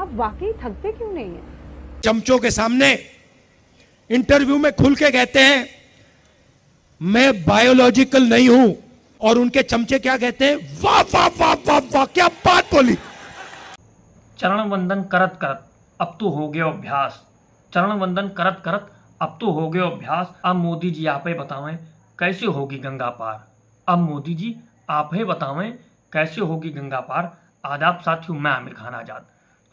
आप वाकई थकते क्यों नहीं है? चमचों के सामने इंटरव्यू में खुल के कहते हैं मैं बायोलॉजिकल नहीं हूं, और उनके चमचे क्या कहते हैं, वाह वाह वाह वाह वाह, क्या बात बोली। चरण वंदन करत करत अब तो हो गया अभ्यास। चरण वंदन करत करत अब तो हो गया अभ्यास। अब मोदी जी आप ही बतावें कैसे होगी गंगा पार। अब मोदी जी आप ही बतावें कैसे होगी गंगा पार। आदाब साथियों, मैं आमिर खान आजाद।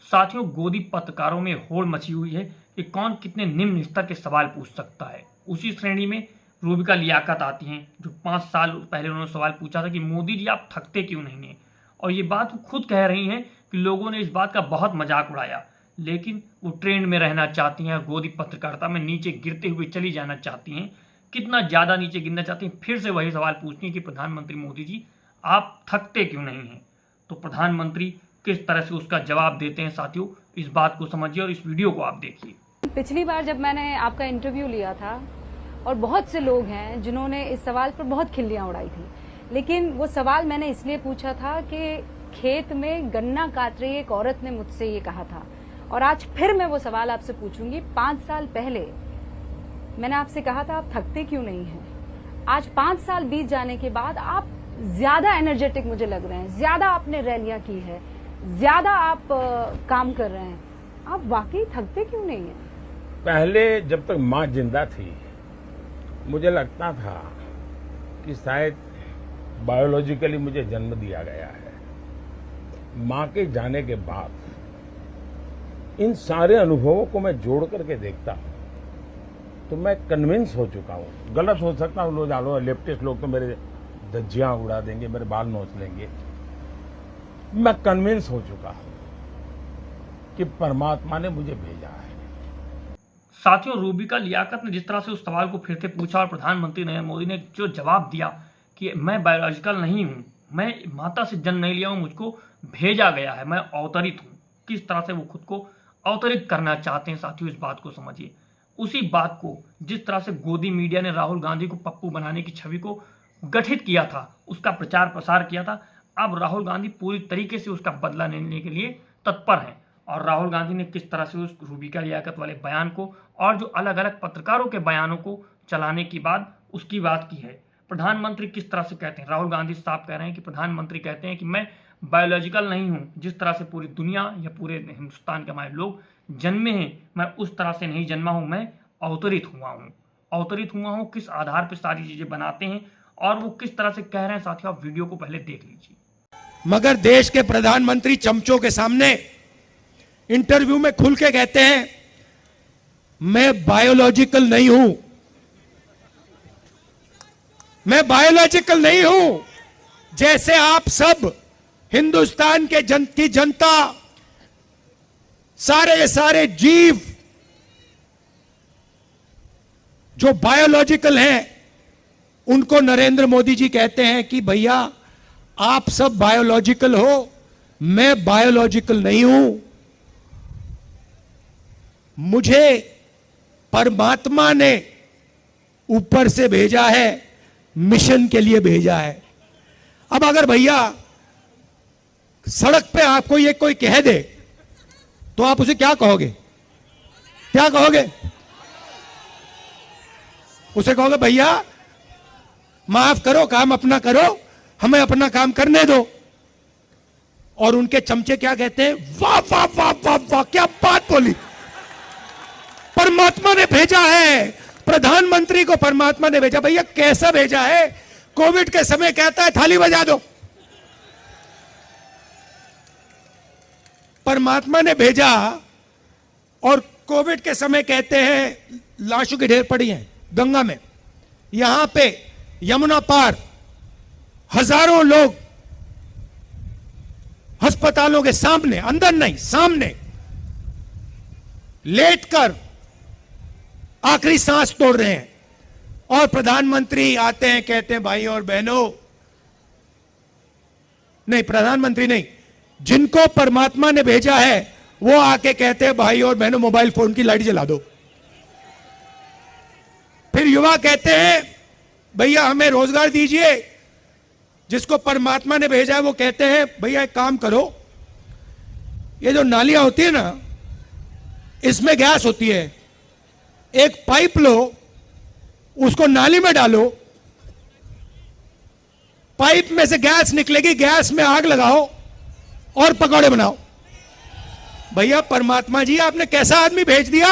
साथियों, गोदी पत्रकारों में होड़ मची हुई है कि कौन कितने निम्न स्तर के सवाल पूछ सकता है। उसी श्रेणी में रूबिका लियाकत आती हैं, जो 5 साल पहले उन्होंने सवाल पूछा था कि मोदी जी आप थकते क्यों नहीं हैं, और ये बात वो खुद कह रही हैं कि लोगों ने इस बात का बहुत मजाक उड़ाया, लेकिन वो ट्रेंड में रहना चाहती हैं, गोदी पत्रकारिता में नीचे गिरते हुए चली जाना चाहती हैं। कितना ज़्यादा नीचे गिरना चाहती हैं, फिर से वही सवाल पूछती हैं कि प्रधानमंत्री मोदी जी आप थकते क्यों नहीं हैं। तो प्रधानमंत्री किस तरह से उसका जवाब देते हैं, साथियों इस बात को समझिए और इस वीडियो को आप देखिए। पिछली बार जब मैंने आपका इंटरव्यू लिया था, और बहुत से लोग हैं जिन्होंने इस सवाल पर बहुत खिल्लियां उड़ाई थी, लेकिन वो सवाल मैंने इसलिए पूछा था कि खेत में गन्ना काट रही एक औरत ने मुझसे ये कहा था, और आज फिर मैं वो सवाल आपसे पूछूंगी। 5 साल पहले मैंने आपसे कहा था आप थकते क्यों नहीं हैं। आज 5 साल बीत जाने के बाद आप ज्यादा एनर्जेटिक मुझे लग रहे हैं, ज्यादा आपने रैलियां की है, ज्यादा आप काम कर रहे हैं। आप वाकई थकते क्यों नहीं हैं? पहले जब तक माँ जिंदा थी मुझे लगता था कि शायद बायोलॉजिकली मुझे जन्म दिया गया है। माँ के जाने के बाद इन सारे अनुभवों को मैं जोड़ करके देखता हूँ तो मैं कन्विंस हो चुका हूँ। गलत हो सकता हूँ, लोग लेफ्टिस्ट लोग तो मेरे धज्जियां उड़ा देंगे, मेरे बाल नोच लेंगे। मैं कन्विंस हो चुका हूँ कि परमात्मा ने मुझे भेजा है। साथियों, रूबिका लियाकत ने जिस तरह से उस सवाल को फिर से पूछा और प्रधानमंत्री नरेंद्र मोदी ने जो जवाब दिया कि मैं बायोलॉजिकल नहीं हूं, मैं माता से जन्म नहीं लिया हूं, मुझको भेजा गया है, मैं अवतरित हूं। किस तरह से वो खुद को अवतरित करना चाहते हैं, साथियों इस बात को समझिए। उसी बात को जिस तरह से गोदी मीडिया ने राहुल गांधी को पप्पू बनाने की छवि को गठित किया था, उसका प्रचार प्रसार किया था, अब राहुल गांधी पूरी तरीके से उसका बदला लेने के लिए तत्पर हैं। और राहुल गांधी ने किस तरह से उस रूबिका लियाकत वाले बयान को और जो अलग अलग पत्रकारों के बयानों को चलाने की बाद उसकी बात की है। प्रधानमंत्री किस तरह से कहते हैं, राहुल गांधी साफ कह रहे हैं कि प्रधानमंत्री कहते हैं कि मैं बायोलॉजिकल नहीं हूं। जिस तरह से पूरी दुनिया या पूरे हिंदुस्तान के हमारे लोग जन्मे हैं, मैं उस तरह से नहीं जन्मा हूं, मैं अवतरित हुआ हूं। अवतरित हुआ हूं किस आधार पर सारी चीजें बनाते हैं और वो किस तरह से कह रहे हैं, साथियों आप वीडियो को पहले देख लीजिए। मगर देश के प्रधानमंत्री चमचों के सामने इंटरव्यू में खुल के कहते हैं मैं बायोलॉजिकल नहीं हूं, मैं बायोलॉजिकल नहीं हूं। जैसे आप सब हिंदुस्तान के की जनता, सारे जीव जो बायोलॉजिकल हैं, उनको नरेंद्र मोदी जी कहते हैं कि भैया आप सब बायोलॉजिकल हो, मैं बायोलॉजिकल नहीं हूं। मुझे परमात्मा ने ऊपर से भेजा है, मिशन के लिए भेजा है। अब अगर भैया सड़क पे आपको ये कोई कह दे तो आप उसे क्या कहोगे? क्या कहोगे? उसे कहोगे भैया माफ करो, काम अपना करो, हमें अपना काम करने दो। और उनके चमचे क्या कहते हैं, वाह वाह वाह वाह वाह, क्या बात बोली। परमात्मा ने भेजा है, प्रधानमंत्री को परमात्मा ने भेजा। भैया कैसा भेजा है? कोविड के समय कहता है थाली बजा दो, परमात्मा ने भेजा। और कोविड के समय कहते हैं लाशों की ढेर पड़ी हैं गंगा में, यहां पे यमुना पार हजारों लोग अस्पतालों के सामने, अंदर नहीं सामने लेटकर आखिरी सांस तोड़ रहे हैं। और प्रधानमंत्री आते हैं, कहते हैं भाई और बहनों, नहीं प्रधानमंत्री नहीं, जिनको परमात्मा ने भेजा है वो आके कहते हैं भाई और बहनों मोबाइल फोन की लाइट जला दो। फिर युवा कहते हैं भैया हमें रोजगार दीजिए। जिसको परमात्मा ने भेजा है वो कहते हैं भैया एक काम करो, ये जो नालियां होती है ना, इसमें गैस होती है। एक पाइप लो, उसको नाली में डालो, पाइप में से गैस निकलेगी, गैस में आग लगाओ और पकौड़े बनाओ। भैया परमात्मा जी, आपने कैसा आदमी भेज दिया।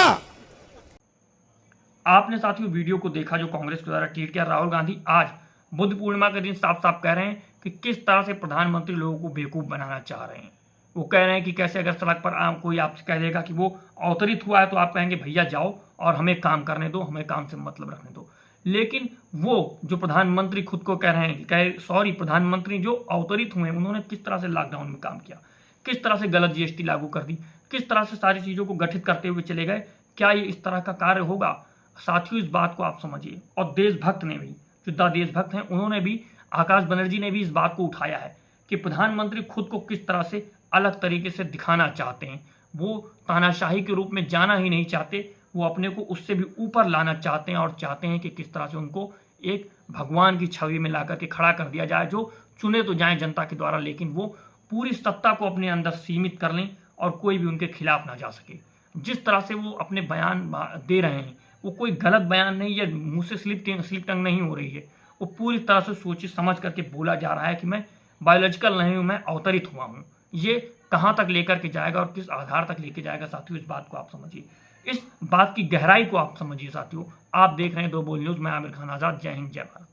आपने साथियों वीडियो को देखा जो कांग्रेस के द्वारा ट्वीट किया। राहुल गांधी आज बुद्ध पूर्णिमा के दिन साफ साफ कह रहे हैं कि किस तरह से प्रधानमंत्री लोगों को बेवकूफ बनाना चाह रहे हैं। वो कह रहे हैं कि कैसे अगर सड़क पर कोई आपसे कह देगा कि वो अवतरित हुआ है तो आप कहेंगे भैया जाओ और हमें काम करने दो, हमें काम से मतलब रखने दो। लेकिन वो जो प्रधानमंत्री खुद को कह रहे हैं, प्रधानमंत्री जो अवतरित हुए उन्होंने किस तरह से लॉकडाउन में काम किया, किस तरह से गलत जीएसटी लागू कर दी, किस तरह से सारी चीज़ों को गठित करते हुए चले गए। क्या ये इस तरह का कार्य होगा? साथियों इस बात को आप समझिए। और देशभक्त ने भी, जो देशभक्त हैं, उन्होंने भी, आकाश बनर्जी ने भी इस बात को उठाया है कि प्रधानमंत्री खुद को किस तरह से अलग तरीके से दिखाना चाहते हैं। वो तानाशाही के रूप में जाना ही नहीं चाहते, वो अपने को उससे भी ऊपर लाना चाहते हैं और चाहते हैं कि किस तरह से उनको एक भगवान की छवि में लाकर के खड़ा कर दिया जाए, जो चुने तो जाएं जनता के द्वारा, लेकिन वो पूरी सत्ता को अपने अंदर सीमित कर लें और कोई भी उनके खिलाफ ना जा सके। जिस तरह से वो अपने बयान दे रहे हैं, वो कोई गलत बयान नहीं या मुंह से स्लिप टंग नहीं हो रही है। वो पूरी तरह से सोची समझ करके बोला जा रहा है कि मैं बायोलॉजिकल नहीं हूं, मैं अवतरित हुआ हूं। ये कहां तक लेकर के जाएगा और किस आधार तक लेके जाएगा साथियों, इस बात को आप समझिए, इस बात की गहराई को आप समझिए साथियों। आप देख रहे हैं दो बोल न्यूज, मैं आमिर खान आजाद। जय हिंद, जय भारत।